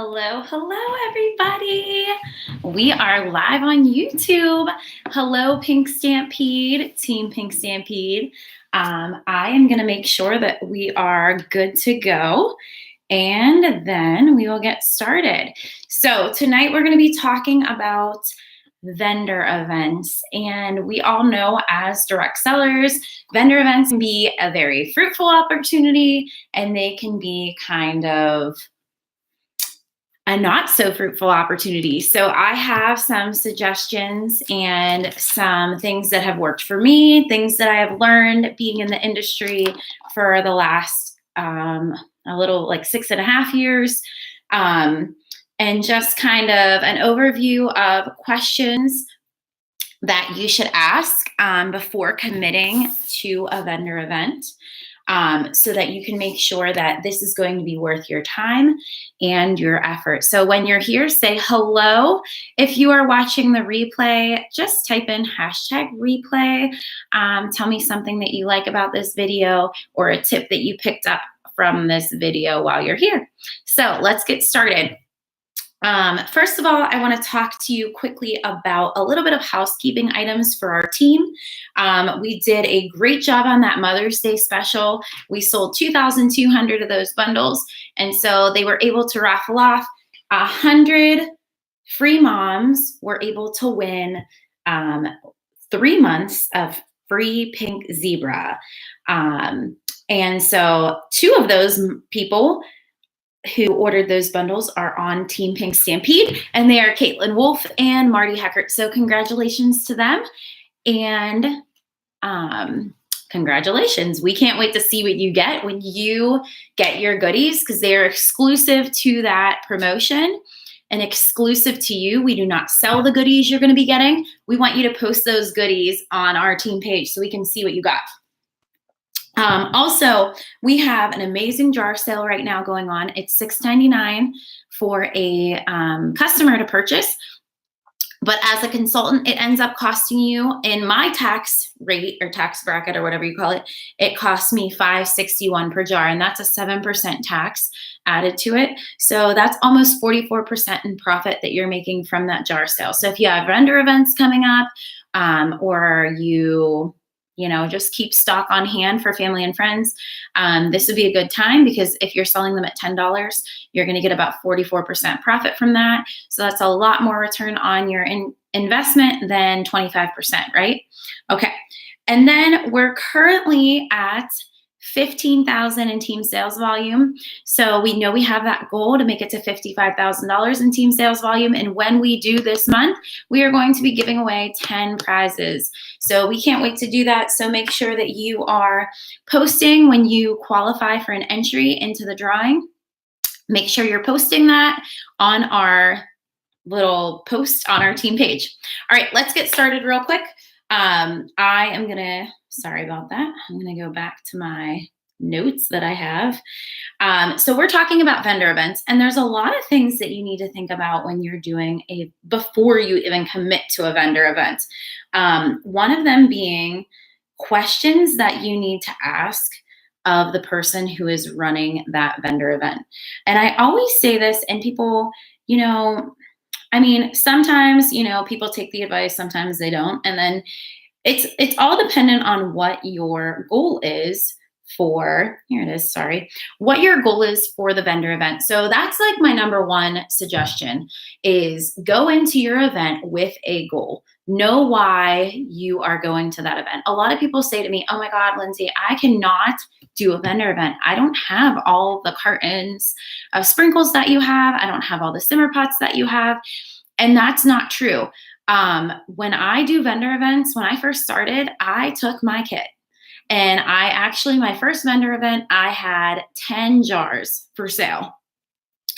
Hello, hello, everybody. We are live on YouTube. Hello, Pink Stampede, Team Pink Stampede. I am going to make sure that we are good to go, and then we will get started. So tonight we're going to be talking about vendor events. And we all know as direct sellers, vendor events can be a very fruitful opportunity, and they can be kind of a not so fruitful opportunity. So I have some suggestions and some things that have worked for me, things that I have learned being in the industry for the last a little like 6.5 years. And just kind of an overview of questions that you should ask before committing to a vendor event. So that you can make sure that this is going to be worth your time and your effort. So when you're here, say hello. If you are watching the replay, just type in #replay. Tell me something that you like about this video or a tip that you picked up from this video while you're here. So let's get started. First of all, I want to talk to you quickly about a little bit of housekeeping items for our team. We did a great job on that Mother's Day special. We sold 2,200 of those bundles, and so they were able to raffle off 100 free moms were able to win 3 months of free Pink Zebra. And so 2 of those people who ordered those bundles are on Team Pink Stampede, and they are Caitlin Wolf and Marty Heckert. So congratulations to them, and congratulations. We can't wait to see what you get when you get your goodies, because they are exclusive to that promotion and exclusive to you. We do not sell the goodies you're going to be getting. We want you to post those goodies on our team page so we can see what you got. Also, we have an amazing jar sale right now going on. It's $6.99 for a customer to purchase. But as a consultant, it ends up costing you, in my tax rate or tax bracket or whatever you call it, it costs me $5.61 per jar, and that's a 7% tax added to it. So that's almost 44% in profit that you're making from that jar sale. So if you have vendor events coming up, or you just keep stock on hand for family and friends, this would be a good time, because if you're selling them at $10, you're going to get about 44% profit from that. So that's a lot more return on your investment than 25%, right? Okay. And then we're currently at 15,000 in team sales volume. So we know we have that goal to make it to $55,000 in team sales volume. And when we do this month, we are going to be giving away 10 prizes. So we can't wait to do that. So make sure that you are posting when you qualify for an entry into the drawing. Make sure you're posting that on our little post on our team page. All right, let's get started real quick. Sorry about that. I'm going to go back to my notes that I have. So we're talking about vendor events, and there's a lot of things that you need to think about when you're doing before you even commit to a vendor event. One of them being questions that you need to ask of the person who is running that vendor event. And I always say this, and people, sometimes, people take the advice, sometimes they don't. And then it's all dependent on what your goal is for, what your goal is for the vendor event. So that's like my number one suggestion, is go into your event with a goal. Know why you are going to that event. A lot of people say to me, oh my God, Lindsay, I cannot do a vendor event. I don't have all the cartons of sprinkles that you have. I don't have all the simmer pots that you have. And that's not true. When I do vendor events, when I first started, I took my kit. And my first vendor event, I had 10 jars for sale.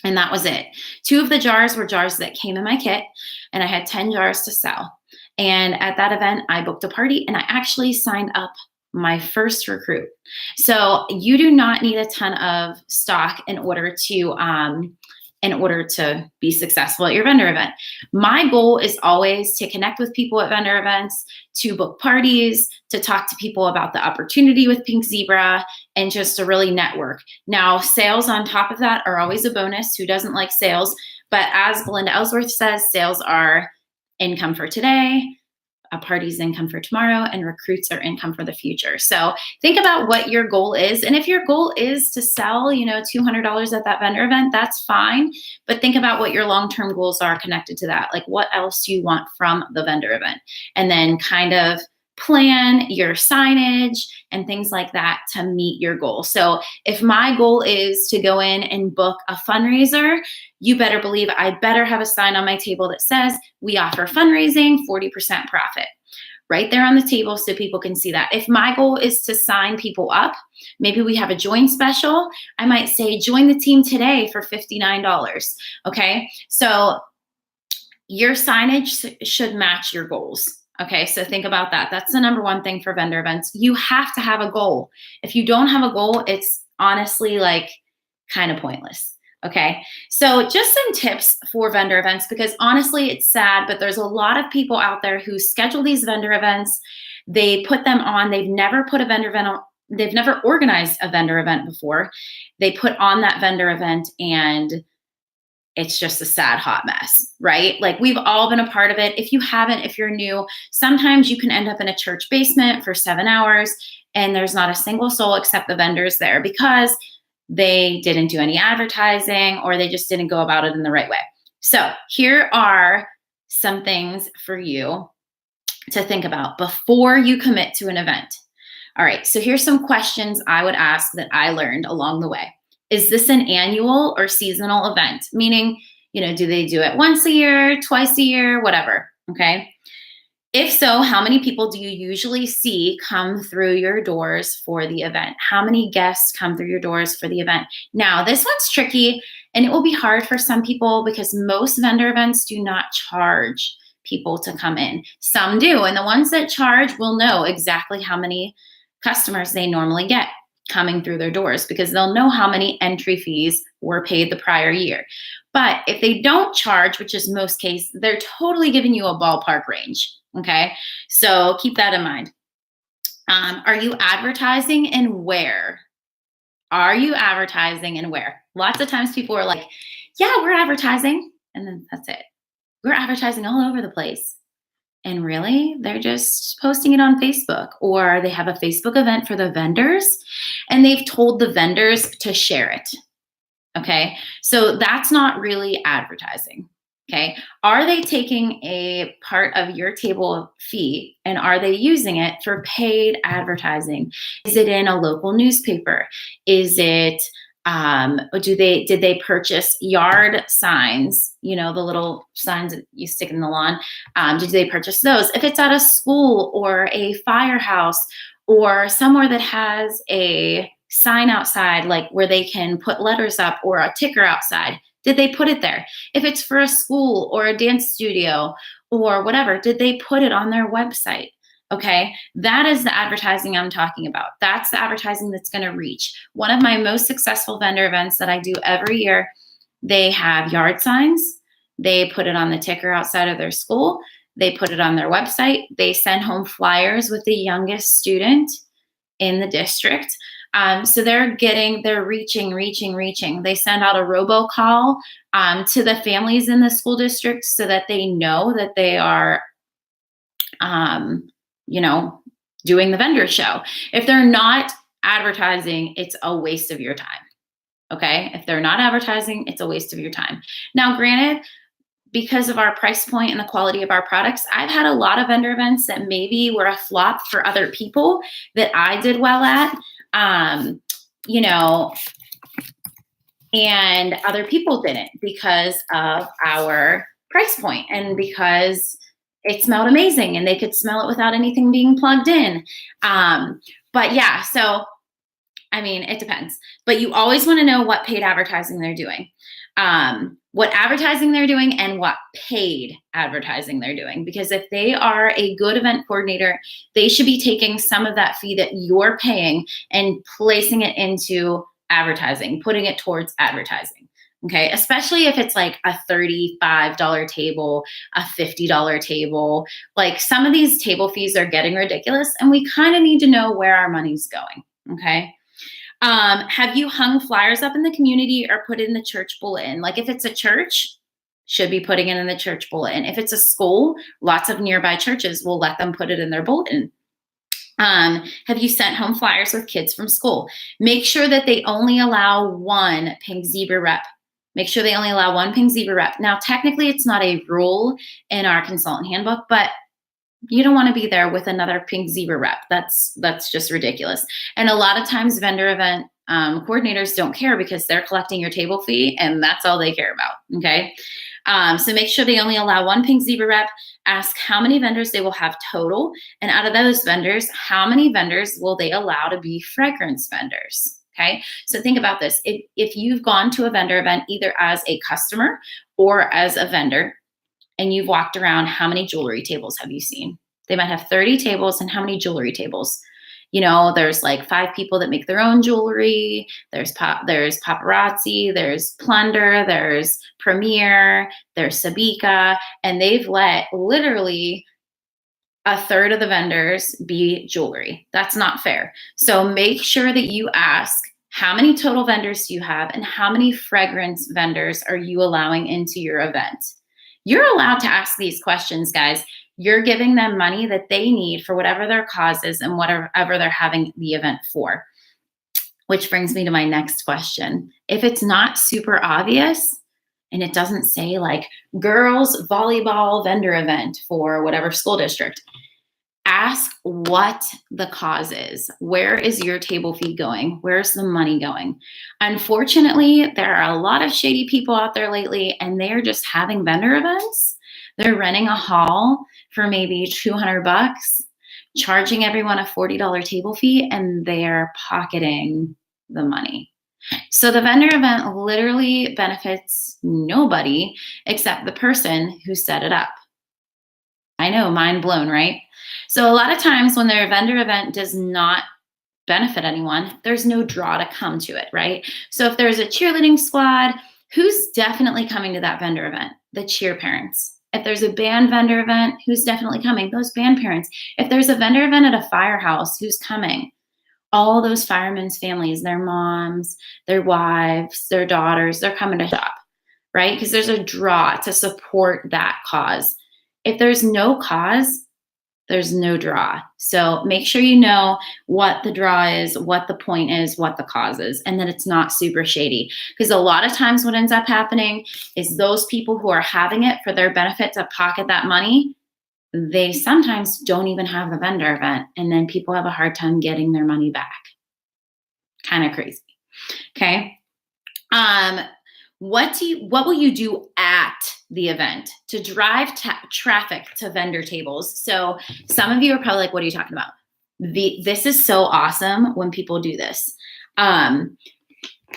And that was it. 2 of the jars were jars that came in my kit, and I had 10 jars to sell. And at that event, I booked a party, and I actually signed up my first recruit. So you do not need a ton of stock in order to in order to be successful at your vendor event. My goal is always to connect with people at vendor events, to book parties, to talk to people about the opportunity with Pink Zebra, and just to really network. Now, sales on top of that are always a bonus. Who doesn't like sales? But as Belinda Ellsworth says, sales are income for today, a party's income for tomorrow, and recruits are income for the future. So think about what your goal is. And if your goal is to sell, $200 at that vendor event, that's fine. But think about what your long-term goals are connected to that. Like, what else do you want from the vendor event? And then kind of plan your signage and things like that to meet your goal. So if my goal is to go in and book a fundraiser, you better believe I better have a sign on my table that says we offer fundraising, 40% profit, right there on the table so people can see that. If my goal is to sign people up, maybe we have a join special, I might say join the team today for $59. Okay, so your signage should match your goals. Okay, so think about that. That's the number one thing for vendor events. You have to have a goal. If you don't have a goal, it's honestly like kind of pointless. Okay, so just some tips for vendor events, because honestly, it's sad, but there's a lot of people out there who schedule these vendor events. They put them on. They've never put a vendor event on. They've never organized a vendor event before. They put on that vendor event and it's just a sad, hot mess, right? Like, we've all been a part of it. If you haven't, if you're new, sometimes you can end up in a church basement for 7 hours and there's not a single soul except the vendors there because they didn't do any advertising or they just didn't go about it in the right way. So here are some things for you to think about before you commit to an event. All right, so here's some questions I would ask that I learned along the way. Is this an annual or seasonal event? Meaning, do they do it once a year, twice a year, whatever, okay? If so, how many people do you usually see come through your doors for the event? How many guests come through your doors for the event? Now, this one's tricky, and it will be hard for some people because most vendor events do not charge people to come in. Some do, and the ones that charge will know exactly how many customers they normally get coming through their doors because they'll know how many entry fees were paid the prior year. But if they don't charge, which is most cases, they're totally giving you a ballpark range. Okay, so keep that in mind. Are you advertising and where? Are you advertising and where? Lots of times people are like, yeah, we're advertising. And then that's it. We're advertising all over the place. And really, they're just posting it on Facebook, or they have a Facebook event for the vendors and they've told the vendors to share it. Okay, so that's not really advertising. Okay, are they taking a part of your table fee and are they using it for paid advertising? Is it in a local newspaper? Is it did they purchase yard signs, the little signs that you stick in the lawn? Did they purchase those? If it's at a school or a firehouse or somewhere that has a sign outside, like where they can put letters up or a ticker outside, did they put it there? If it's for a school or a dance studio or whatever, did they put it on their website? Okay, that is the advertising I'm talking about. That's the advertising that's going to reach. One of my most successful vendor events that I do every year, they have yard signs. They put it on the ticker outside of their school. They put it on their website. They send home flyers with the youngest student in the district. So they're reaching. They send out a robocall to the families in the school district so that they know that they are doing the vendor show. If they're not advertising, it's a waste of your time. Okay. If they're not advertising, it's a waste of your time. Now, granted, because of our price point and the quality of our products, I've had a lot of vendor events that maybe were a flop for other people that I did well at, and other people didn't because of our price point and because it smelled amazing and they could smell it without anything being plugged in. But yeah, so, it depends. But you always want to know what paid advertising they're doing, what advertising they're doing and what paid advertising they're doing. Because if they are a good event coordinator, they should be taking some of that fee that you're paying and placing it into advertising, putting it towards advertising. Okay, especially if it's like a $35 table, a $50 table. Like some of these table fees are getting ridiculous, and we kind of need to know where our money's going. Okay. Have you hung flyers up in the community or put it in the church bulletin? Like if it's a church, should be putting it in the church bulletin. If it's a school, lots of nearby churches will let them put it in their bulletin. Have you sent home flyers with kids from school? Make sure that they only allow one Pink Zebra rep. Make sure they only allow one Pink Zebra rep. Now, technically, it's not a rule in our consultant handbook, but you don't want to be there with another Pink Zebra rep. That's just ridiculous. And a lot of times vendor event coordinators don't care because they're collecting your table fee and that's all they care about. Okay. So make sure they only allow one Pink Zebra rep. Ask how many vendors they will have total. And out of those vendors, how many vendors will they allow to be fragrance vendors? Okay. So think about this. If you've gone to a vendor event, either as a customer or as a vendor, and you've walked around, how many jewelry tables have you seen? They might have 30 tables, and how many jewelry tables? You know, there's like 5 people that make their own jewelry. There's paparazzi, there's Plunder, there's Premier, there's Sabika, and they've let literally a third of the vendors be jewelry. That's not fair. So make sure that you ask, how many total vendors do you have, and how many fragrance vendors are you allowing into your event? You're allowed to ask these questions, guys. You're giving them money that they need for whatever their cause is and whatever they're having the event for. Which brings me to my next question. If it's not super obvious and it doesn't say like girls volleyball vendor event for whatever school district, ask what the cause is. Where is your table fee going? Where's the money going? Unfortunately, there are a lot of shady people out there lately, and they're just having vendor events. They're renting a hall for maybe $200, charging everyone a $40 table fee, and they're pocketing the money. So the vendor event literally benefits nobody except the person who set it up. I know, mind blown, right? So a lot of times when their vendor event does not benefit anyone, there's no draw to come to it, right? So if there's a cheerleading squad, who's definitely coming to that vendor event? The cheer parents. If there's a band vendor event, who's definitely coming? Those band parents. If there's a vendor event at a firehouse, who's coming? All those firemen's families, their moms, their wives, their daughters, they're coming to shop, right? Because there's a draw to support that cause. If there's no cause, there's no draw. So make sure you know what the draw is, what the point is, what the cause is, and that it's not super shady. Because a lot of times what ends up happening is those people who are having it for their benefit to pocket that money, they sometimes don't even have the vendor event, and then people have a hard time getting their money back. Kind of crazy. Okay. What will you do at the event to drive traffic to vendor tables? So some of you are probably like, what are you talking about? This is so awesome when people do this.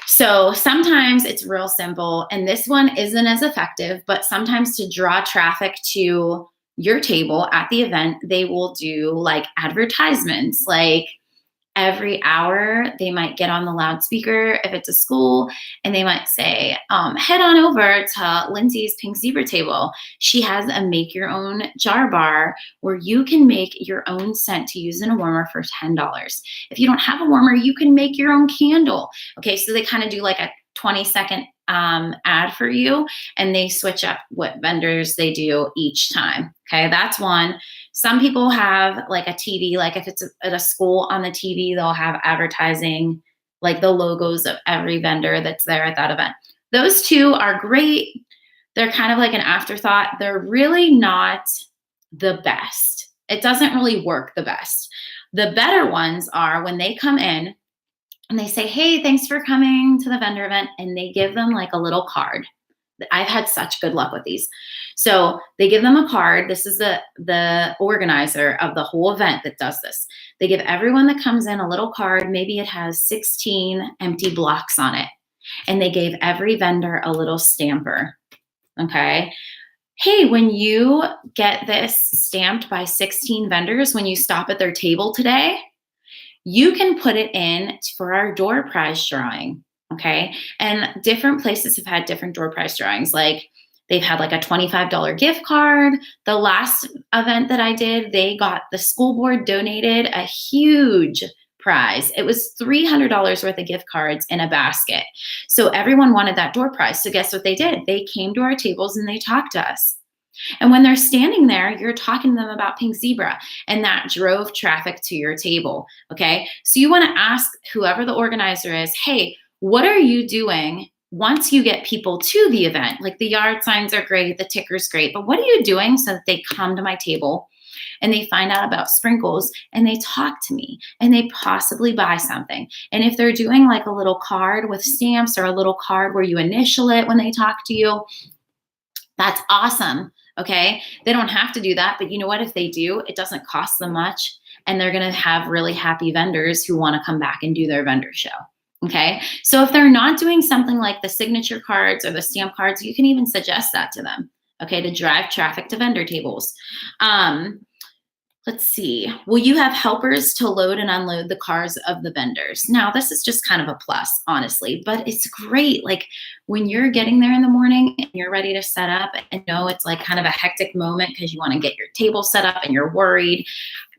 So sometimes it's real simple, and this one isn't as effective, but sometimes to draw traffic to your table at the event, they will do like advertisements, like every hour they might get on the loudspeaker if it's a school, and they might say, head on over to Lindsay's Pink Zebra table. She has a make your own jar bar where you can make your own scent to use in a warmer for $10. If you don't have a warmer, you can make your own candle. Okay, so they kind of do like a 20-second ad for you, and they switch up what vendors they do each time. Okay, that's one. Some people have like a TV, like if it's at a school on the TV, they'll have advertising, like the logos of every vendor that's there at that event. Those two are great. They're kind of like an afterthought. They're really not the best. It doesn't really work the best. The better ones are when they come in and they say, hey, thanks for coming to the vendor event. And they give them like a little card. I've had such good luck with these. So they give them a card. This is the organizer of the whole event that does this. They give everyone that comes in a little card. Maybe it has 16 empty blocks on it. And they gave every vendor a little stamper. Okay. Hey, when you get this stamped by 16 vendors, when you stop at their table today, you can put it in for our door prize drawing. Okay. And different places have had different door prize drawings. Like they've had like a $25 gift card. The last event that I did, the school board donated a huge prize. It was $300 worth of gift cards in a basket. So everyone wanted that door prize. So guess what they did? They came to our tables and they talked to us. And when they're standing there, you're talking to them about Pink Zebra, and that drove traffic to your table. Okay. So you want to ask whoever the organizer is, hey, what are you doing once you get people to the event? Like the yard signs are great, the ticker's great, but what are you doing so that they come to my table and they find out about sprinkles and they talk to me and they possibly buy something? And if they're doing like a little card with stamps or a little card where you initial it when they talk to you, that's awesome. Okay. They don't have to do that, but you know what? If they do, it doesn't cost them much, and they're going to have really happy vendors who want to come back and do their vendor show. Okay. So if they're not doing something like the signature cards or the stamp cards, you can even suggest that to them. Okay. To drive traffic to vendor tables. Let's see. Will you have helpers to load and unload the cars of the vendors? Now, this is just kind of a plus, honestly, but it's great. Like when you're getting there in the morning and you're ready to set up, and know it's like kind of a hectic moment because you want to get your table set up and you're worried.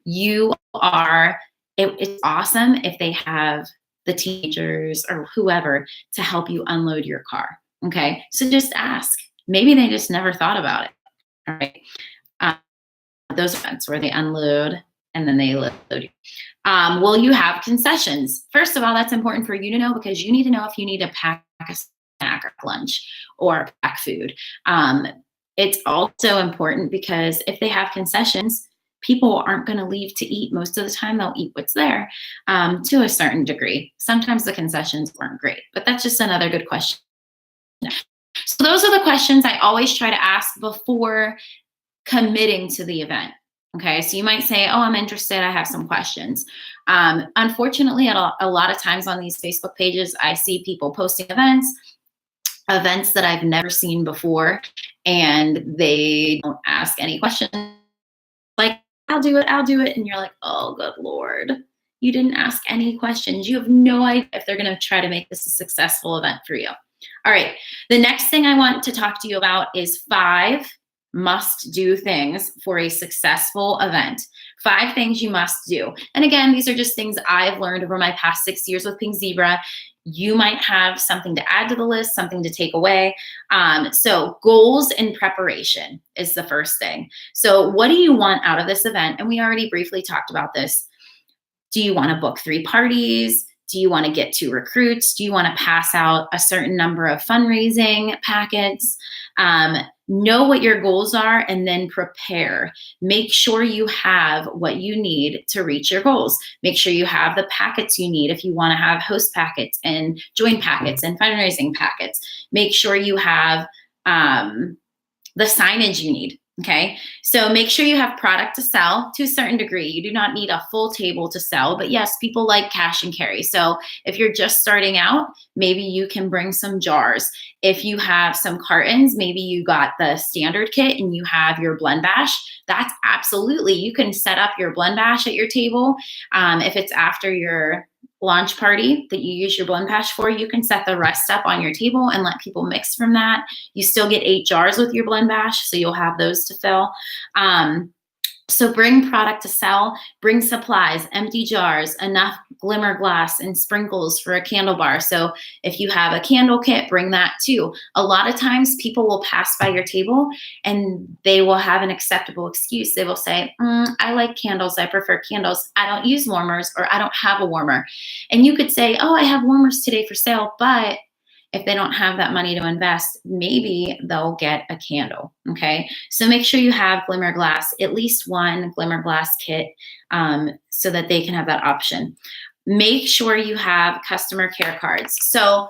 It's awesome if they have the teenagers or whoever to help you unload your car. Okay. So just ask. Maybe they just never thought about it. All right. Those events where they unload and then they load you. Will you have concessions? First of all, that's important for you to know, because you need to know if you need to pack a snack or lunch or pack food. It's also important because if they have concessions, people aren't going to leave to eat. Most of the time, they'll eat what's there to a certain degree. Sometimes the concessions weren't great, but that's just another good question. So those are the questions I always try to ask before committing to the event. Okay, so you might say, oh, I'm interested, I have some questions. Unfortunately, a lot of times on these Facebook pages, I see people posting events that I've never seen before, and they don't ask any questions. Like, I'll do it. And you're like, oh, good Lord. You didn't ask any questions. You have no idea if they're going to try to make this a successful event for you. All right, the next thing I want to talk to you about is 5 must-do things for a successful event. 5 things you must do. And again, these are just things I've learned over my past 6 years with Pink Zebra. You might have something to add to the list, something to take away. So goals and preparation is the first thing. So what do you want out of this event? And we already briefly talked about this. Do you want to book 3 parties? Do you want to get 2 recruits? Do you want to pass out a certain number of fundraising packets? Know what your goals are and then prepare. Make sure you have what you need to reach your goals. Make sure you have the packets you need if you want to have host packets and join packets and fundraising packets. Make sure you have the signage you need. Okay, so make sure you have product to sell to a certain degree. You do not need a full table to sell, but yes, people like cash and carry. So if you're just starting out, maybe you can bring some jars. If you have some cartons, maybe you got the standard kit and you have your blend bash. That's absolutely, you can set up your blend bash at your table. If it's after your launch party that you use your blend bash for, you can set the rest up on your table and let people mix from that. You still get 8 jars with your blend bash, so you'll have those to fill. So bring product to sell, bring supplies, empty jars, enough glimmer glass and sprinkles for a candle bar. So if you have a candle kit, bring that too. A lot of times people will pass by your table and they will have an acceptable excuse. They will say, I like candles. I prefer candles. I don't use warmers, or I don't have a warmer. And you could say, oh, I have warmers today for sale, but if they don't have that money to invest, maybe they'll get a candle, okay? So make sure you have glimmer glass, at least 1 glimmer glass kit, so that they can have that option. Make sure you have customer care cards. So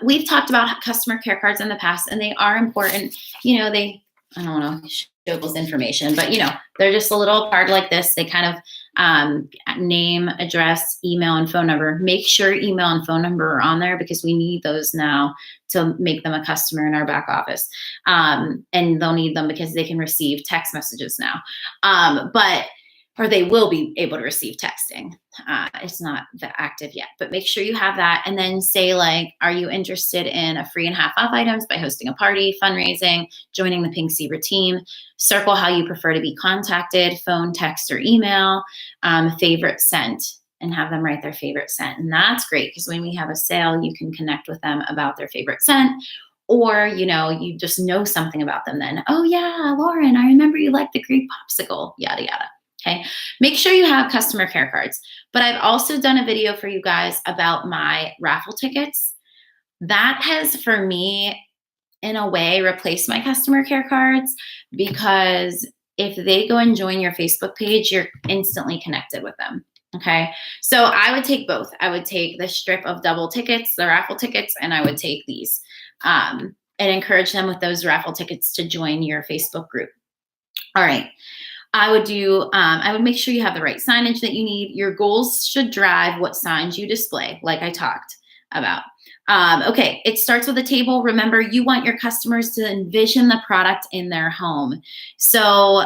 we've talked about customer care cards in the past, and they are important. You know, I don't want to show this information, but they're just a little card like this. They kind of name, address, email, and phone number. Make sure email and phone number are on there, because we need those now to make them a customer in our back office. And they'll need them because they can receive text messages now. But or they will be able to receive texting. It's not that active yet, but make sure you have that. And then say like, are you interested in a free and half off items by hosting a party, fundraising, joining the Pink Zebra team? Circle how you prefer to be contacted, phone, text, or email, favorite scent, and have them write their favorite scent. And that's great because when we have a sale, you can connect with them about their favorite scent. Or, you just know something about them then. Oh yeah, Lauren, I remember you like the grape popsicle, yada, yada. Okay. Make sure you have customer care cards. But I've also done a video for you guys about my raffle tickets. That has, for me, in a way, replaced my customer care cards, because if they go and join your Facebook page, you're instantly connected with them. Okay. So I would take both. I would take the strip of double tickets, the raffle tickets, and I would take these, and encourage them with those raffle tickets to join your Facebook group. All right. I would make sure you have the right signage that you need. Your goals should drive what signs you display, like I talked about. Okay, it starts with a table. Remember, you want your customers to envision the product in their home. So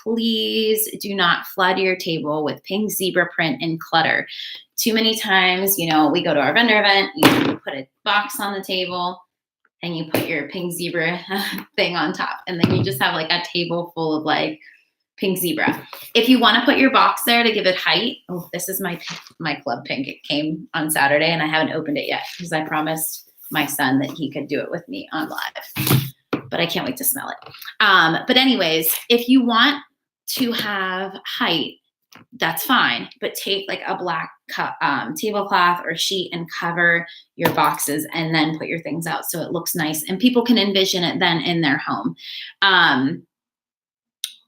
please do not flood your table with pink zebra print and clutter. Too many times, we go to our vendor event, you put a box on the table and you put your pink zebra thing on top. And then you just have like a table full of like pink zebra. If you want to put your box there to give it height, this is my club pink. It came on Saturday and I haven't opened it yet because I promised my son that he could do it with me on live, but I can't wait to smell it. But anyways, if you want to have height, that's fine, but take like a black tablecloth or sheet and cover your boxes and then put your things out so it looks nice and people can envision it then in their home.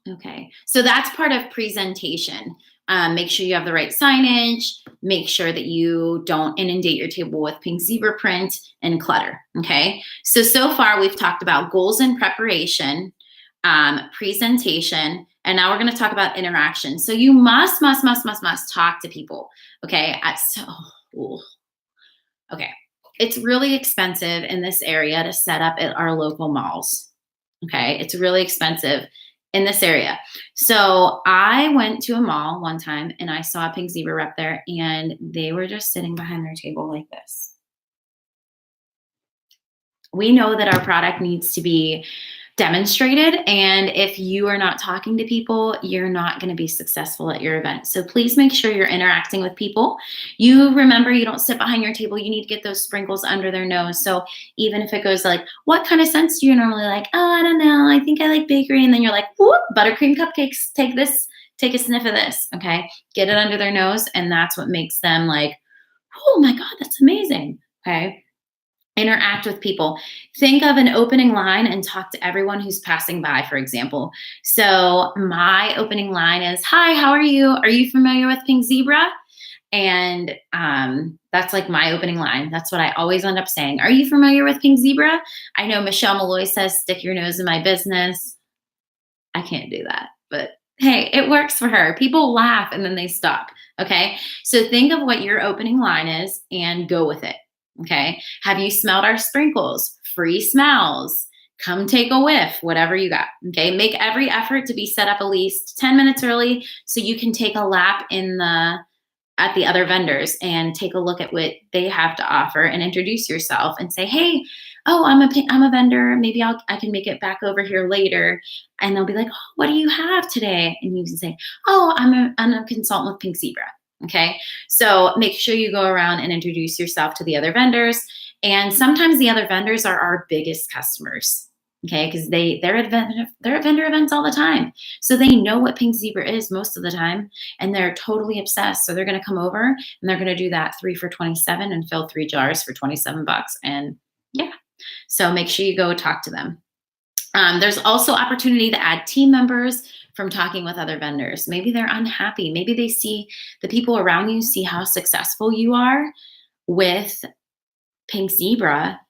Okay, so that's part of presentation. Make sure you have the right signage. Make sure that you don't inundate your table with pink zebra print and clutter, okay? So far we've talked about goals and preparation, presentation, and now we're gonna talk about interaction. So you must talk to people, okay? Okay, it's really expensive in this area to set up at our local malls, okay? It's really expensive in this area. So I went to a mall one time and I saw a pink zebra rep there and they were just sitting behind their table like this. We know that our product needs to be demonstrated, and if you are not talking to people, you're not going to be successful at your event. So please make sure you're interacting with people. You remember, you don't sit behind your table. You need to get those sprinkles under their nose. So even if it goes like, what kind of scents do you normally like? Oh, I don't know. I think I like bakery. And then you're like, whoop, buttercream cupcakes. Take this, take a sniff of this. Okay. Get it under their nose. And that's what makes them like, oh my God, that's amazing. Okay. Interact with people. Think of an opening line and talk to everyone who's passing by, for example. So my opening line is, hi, how are you? Are you familiar with Pink Zebra? And that's like my opening line. That's what I always end up saying. Are you familiar with Pink Zebra? I know Michelle Malloy says, stick your nose in my business. I can't do that, but hey, it works for her. People laugh and then they stop. Okay. So think of what your opening line is and go with it. Okay. Have you smelled our sprinkles? Free smells. Come take a whiff, whatever you got. Okay. Make every effort to be set up at least 10 minutes early so you can take a lap at the other vendors and take a look at what they have to offer and introduce yourself and say, hey, oh, I'm a vendor. Maybe I can make it back over here later. And they'll be like, oh, what do you have today? And you can say, oh, I'm a consultant with Pink Zebra. Okay. So make sure you go around and introduce yourself to the other vendors. And sometimes the other vendors are our biggest customers. Okay. Because they're at vendor events all the time. So they know what Pink Zebra is most of the time. And they're totally obsessed. So they're going to come over and they're going to do that 3 for $27 and fill 3 jars for $27. And yeah. So make sure you go talk to them. There's also opportunity to add team members from talking with other vendors. Maybe they're unhappy. Maybe they see the people around you see how successful you are with Pink Zebra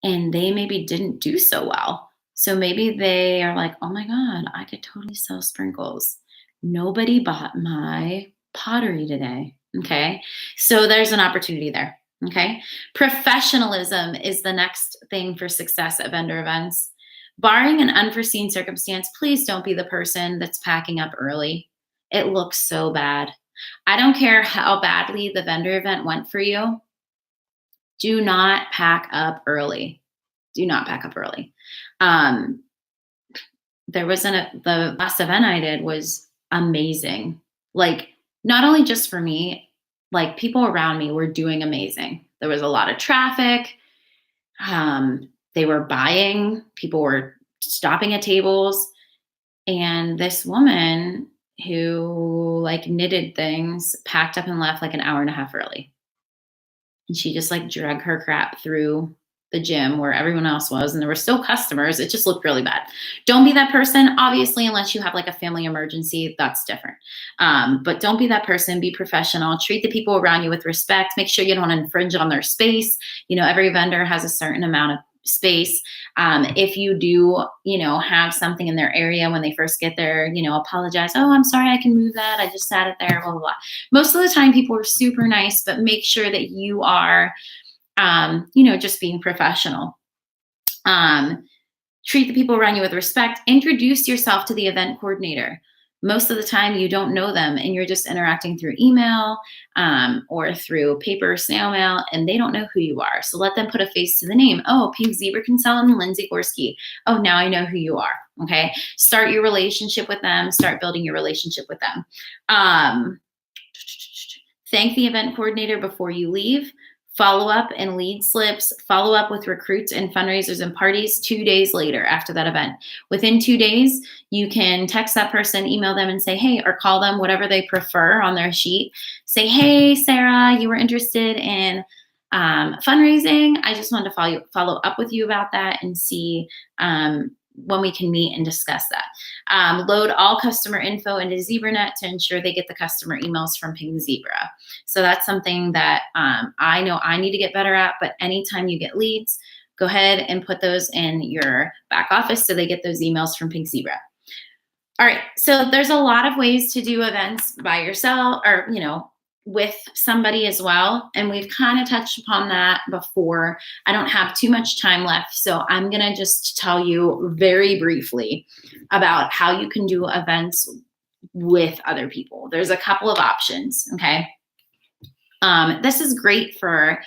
and they maybe didn't do so well. So maybe they are like, oh my God, I could totally sell sprinkles. Nobody bought my pottery today. Okay. So there's an opportunity there. Okay. Professionalism is the next thing for success at vendor events. Barring an unforeseen circumstance, please don't be the person that's packing up early It looks so bad. I don't care how badly the vendor event went for you. Do not pack up early. Do not pack up early. Um, the last event I did was amazing. Like, not only just for me, like people around me were doing amazing. There was a lot of traffic. They were buying, people were stopping at tables. And this woman who like knitted things packed up and left like an hour and a half early. And she just like drug her crap through the gym where everyone else was, and there were still customers. It just looked really bad. Don't be that person, obviously, unless you have like a family emergency. That's different. But don't be that person. Be professional. Treat the people around you with respect. Make sure you don't infringe on their space. Every vendor has a certain amount of space. If you do, have something in their area when they first get there, apologize. Oh, I'm sorry, I can move that. I just sat it there, blah, blah, blah. Most of the time people are super nice, but make sure that you are, just being professional. Treat the people around you with respect. Introduce yourself to the event coordinator. Most of the time you don't know them and you're just interacting through email or through paper or snail mail, and they don't know who you are. So let them put a face to the name. Oh, Pink Zebra Consultant, Lindsay Gorski. Oh, now I know who you are. Okay. Start your relationship with them. Start building your relationship with them. Thank the event coordinator before you leave. Follow up and lead slips, follow up with recruits and fundraisers and parties 2 days later after that event. Within 2 days, you can text that person, email them and say, hey, or call them, whatever they prefer on their sheet. Say, hey, Sarah, you were interested in fundraising. I just wanted to follow up with you about that and see when we can meet and discuss that. Load all customer info into ZebraNet to ensure they get the customer emails from Pink Zebra. So that's something that I know I need to get better at, but anytime you get leads, go ahead and put those in your back office so they get those emails from Pink Zebra. All right, so there's a lot of ways to do events by yourself or, with somebody as well. And we've kind of touched upon that before. I don't have too much time left, so I'm going to just tell you very briefly about how you can do events with other people. There's a couple of options, okay? This is great for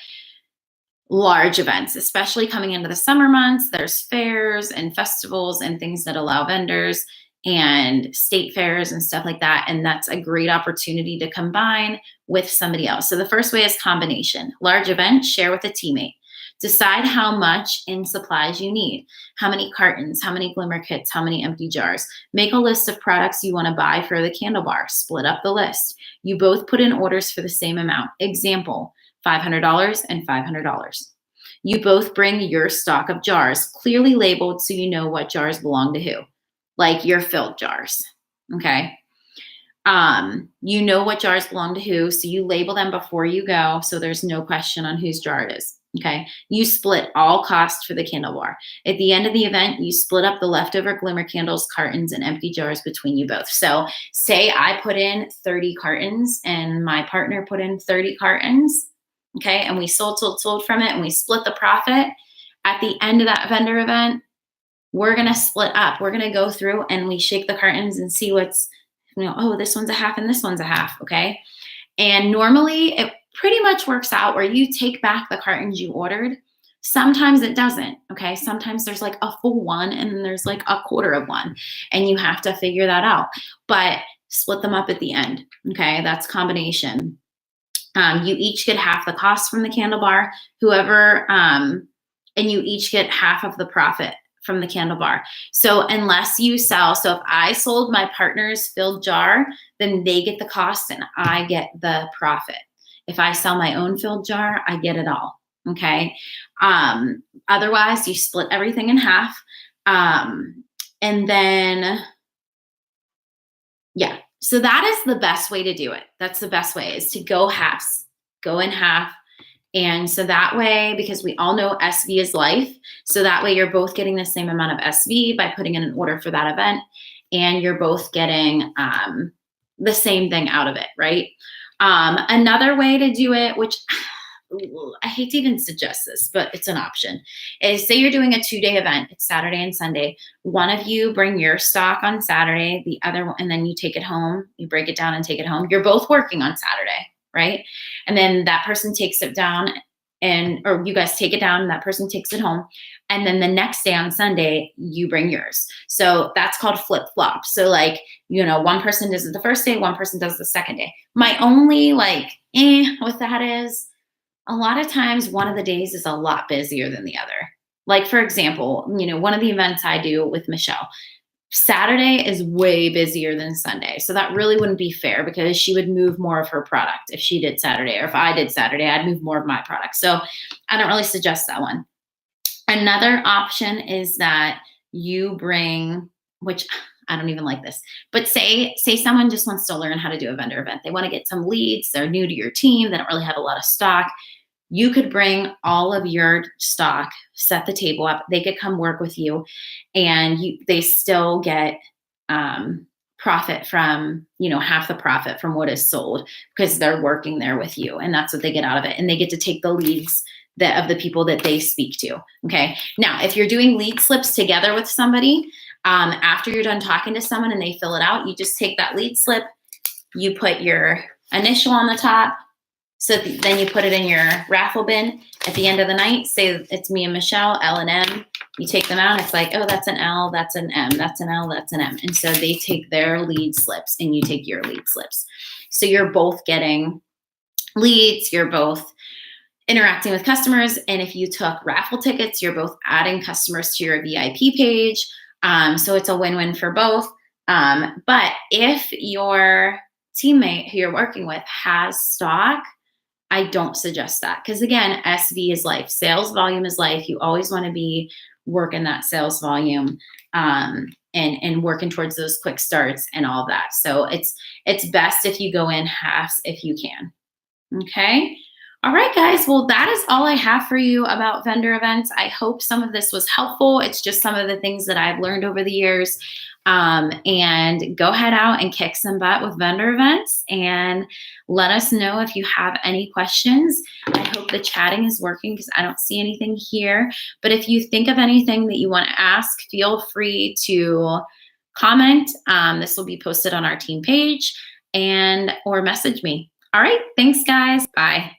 large events, especially coming into the summer months. There's fairs and festivals and things that allow vendors and state fairs and stuff like that. And that's a great opportunity to combine with somebody else. So the first way is combination. Large event, share with a teammate. Decide how much in supplies you need. How many cartons, how many glimmer kits, how many empty jars. Make a list of products you want to buy for the candle bar. Split up the list. You both put in orders for the same amount. Example, $500 and $500. You both bring your stock of jars, clearly labeled so you know what jars belong to who. Like your filled jars, okay? You know what jars belong to who, so you label them before you go, so there's no question on whose jar it is, okay? You split all costs for the candle bar. At the end of the event, you split up the leftover glimmer candles, cartons, and empty jars between you both. So say I put in 30 cartons and my partner put in 30 cartons, okay? And we sold from it and we split the profit. At the end of that vendor event, we're going to split up. We're going to go through and we shake the cartons and see what's, oh, this one's a half and this one's a half, okay? And normally it pretty much works out where you take back the cartons you ordered. Sometimes it doesn't, okay? Sometimes there's like a full one and then there's like a quarter of one and you have to figure that out. But split them up at the end, okay? That's combination. You each get half the cost from the candle bar, and you each get half of the profit from the candle bar. So unless you sell, so if I sold my partner's filled jar, then they get the cost and I get the profit. If I sell my own filled jar, I get it all, okay? Otherwise, you split everything in half. And then, yeah, so that is the best way to do it. That's the best way, is to go halves, go in half. And so that way, because we all know SV is life, so that way you're both getting the same amount of SV by putting in an order for that event, and you're both getting the same thing out of it, right? Another way to do it, which I hate to even suggest this, but it's an option, is say you're doing a 2-day event. It's Saturday and Sunday. One of you bring your stock on Saturday, the other one, and then you take it home. You break it down and take it home. You're both working on Saturday, right? And then that person takes it down or you guys take it down and that person takes it home. And then the next day on Sunday, you bring yours. So that's called flip flop. So like, one person does it the first day, one person does the second day. My only with that is a lot of times one of the days is a lot busier than the other. Like for example, one of the events I do with Michelle, Saturday is way busier than Sunday. So that really wouldn't be fair because she would move more of her product if she did Saturday, or if I did Saturday, I'd move more of my product. So I don't really suggest that one. Another option is that you bring, which I don't even like this, but say someone just wants to learn how to do a vendor event. They want to get some leads. They're new to your team. They don't really have a lot of stock. You could bring all of your stock, set the table up. They could come work with you, and they still get profit from, half the profit from what is sold because they're working there with you, and that's what they get out of it. And they get to take the leads of the people that they speak to. Okay. Now, if you're doing lead slips together with somebody, after you're done talking to someone and they fill it out, you just take that lead slip, you put your initial on the top. So then you put it in your raffle bin at the end of the night. Say it's me and Michelle, L and M. You take them out. It's like, oh, that's an L, that's an M, that's an L, that's an M. And so they take their lead slips and you take your lead slips. So you're both getting leads. You're both interacting with customers. And if you took raffle tickets, you're both adding customers to your VIP page. So it's a win-win for both. But if your teammate who you're working with has stock, I don't suggest that. Because again, SV is life. Sales volume is life. You always want to be working that sales volume and working towards those quick starts and all of that. So it's best if you go in halves if you can. Okay. All right, guys. Well, that is all I have for you about vendor events. I hope some of this was helpful. It's just some of the things that I've learned over the years. And go head out and kick some butt with vendor events and let us know if you have any questions. I hope the chatting is working because I don't see anything here. But if you think of anything that you want to ask, feel free to comment. This will be posted on our team page or message me. All right. Thanks, guys. Bye.